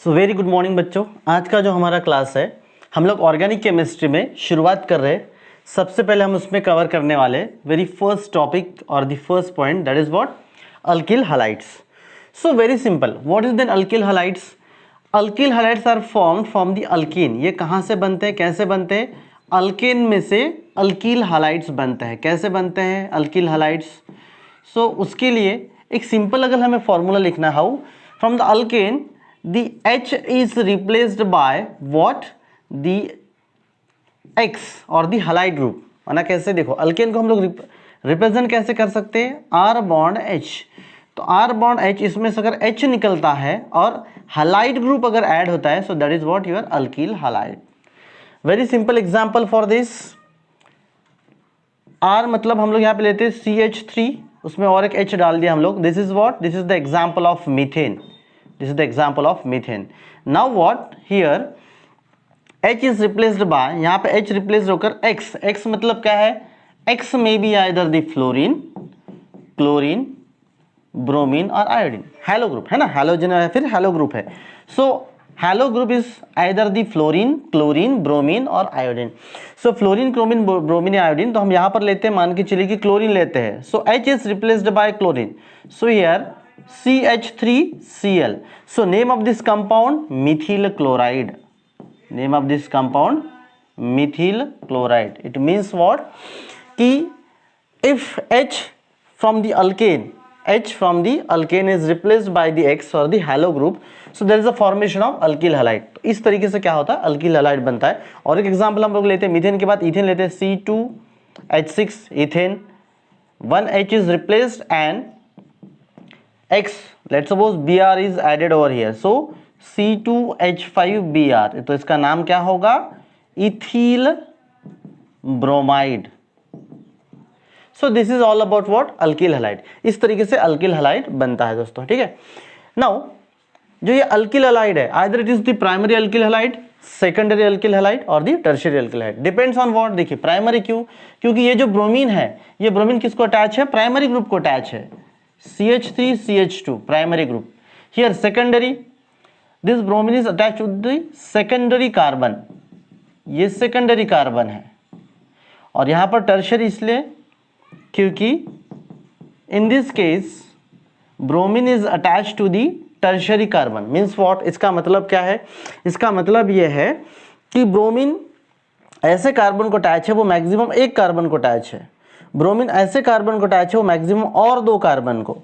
So very good morning बच्चों। आज का जो हमारा क्लास है हम लोग ऑर्गेनिक केमिस्ट्री में शुरुआत कर रहे हैं। सबसे पहले हम उसमें कवर करने वाले वेरी फर्स्ट टॉपिक और the first point, that is what, alkyl halides. So very simple, what is then alkyl halides? Alkyl halides are formed from the alkene. ये कहाँ से बनते हैं, कैसे बनते हैं? अल्केन में से अल्किल हैलाइड्स बनते हैं। कैसे बनते हैं अल्किल हैलाइड्स? सो उसके लिए एक सिंपल अगर हमें फॉर्मूला लिखना, how from the alkane the H is replaced by what? the X और the halide group। माना कैसे, देखो अल्केन को हम लोग रिप्रेजेंट कैसे कर सकते हैं? R bond H। तो R बॉन्ड H, इसमें से अगर H निकलता है और halide ग्रुप अगर ऐड होता है, so that is what your alkyl halide. Very simple example for this. R मतलब हम लोग यहाँ पे लेते हैं CH3, उसमें और एक H डाल दिया हम लोग। This is what, this is the example of methane. This is the example of methane. Now what here? H is replaced by, यहाँ पे H replaced होकर X। X मतलब क्या है? X may be either the fluorine, chlorine, bromine और iodine। Hello group है ना, halogen है, फिर हैलो ग्रुप है। So hello group is either the fluorine, chlorine, bromine और iodine। So fluorine, chlorine, bromine, iodine, तो हम यहाँ पर लेते हैं, मान के चलिए कि क्लोरीन लेते हैं। So H is replaced by chlorine. So here CH3Cl. So name of this compound methyl chloride. Name of this compound methyl chloride. It means what? कि if H from the alkane is replaced by the X or the halo group, so there is a formation of alkyl halide। तो इस तरीके से क्या होता है, alkyl halide बनता है। और एक एग्जांपल हम लोग लेते हैं, मीथेन के बाद इथेन लेते हैं, C2H6 ethane, 1H is replaced and X, let's suppose Br is added over here, so C2H5Br, तो इसका नाम क्या होगा? Ethyl bromide. So this is all about what, alkyl halide. इस तरीके से अल्किल हैलाइड बनता है दोस्तों, ठीक है। नाउ जो ये अल्किल हैलाइड है, either it is the primary alkyl halide, secondary alkyl halide और the tertiary alkyl halide. Depends on what. देखिए प्राइमरी क्यों? क्योंकि ये जो ब्रोमीन है, ये ब्रोमीन किसको अटैच है? प्राइमरी ग्रुप को अटैच है। CH3CH2 primary group. Here secondary, this bromine is attached to the secondary carbon, ये secondary carbon है। और यहाँ पर tertiary इसलिए क्योंकि in this case bromine is attached to the tertiary carbon। means what? इसका मतलब क्या है? इसका मतलब ये है कि ब्रोमीन ऐसे कार्बन को अटैच है, वो मैक्सिमम एक कार्बन को अटैच है। ब्रोमीन ऐसे कार्बन को अटैच है, वो मैक्सिमम और दो कार्बन को।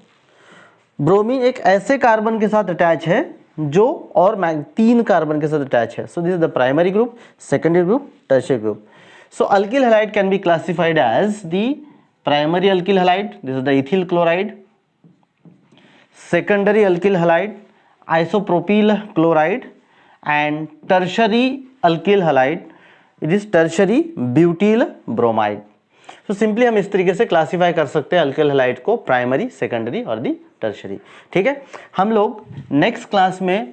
ब्रोमीन एक ऐसे कार्बन के साथ अटैच है जो और तीन कार्बन के साथ अटैच है। So this is the primary group, secondary group, tertiary group. So alkyl halide can be classified as the primary alkyl halide, this is the ethyl chloride. Secondary alkyl halide isopropyl chloride, and tertiary alkyl halide it is tertiary butyl bromide. तो simply हम इस तरीके से classify कर सकते हैं alkyl halide को, primary, secondary और दी टर्शियरी, ठीक है। हम लोग नेक्स्ट क्लास में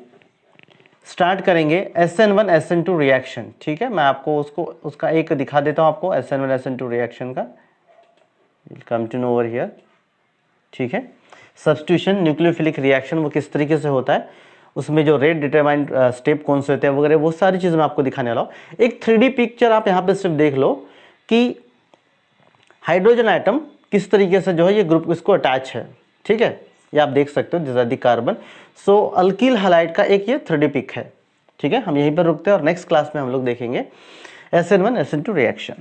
स्टार्ट करेंगे SN1 SN2 रिएक्शन, ठीक है। मैं आपको उसका एक दिखा देता हूं आपको, SN1 SN2 रिएक्शन का। Come to know over here, ठीक है। सब्स्टिट्यूशन न्यूक्लियोफिलिक रिएक्शन वो किस तरीके से होता है, उसमें जो रेट डिटरमाइंड स्टेप कौन से होते हैं वगैरह, वो सारी चीज़ मैं आपको दिखाने वाला हूँ। एक 3D पिक्चर आप यहाँ पे सिर्फ देख लो कि हाइड्रोजन आइटम किस तरीके से जो है ये ग्रुप इसको अटैच है, ठीक है। ये आप देख सकते हो, this are the carbon. So alkyl halide का एक ये 3D पिक है, ठीक है। हम यहीं पर रुकते हैं और नेक्स्ट क्लास में हम लोग देखेंगे SN1 SN2 रिएक्शन।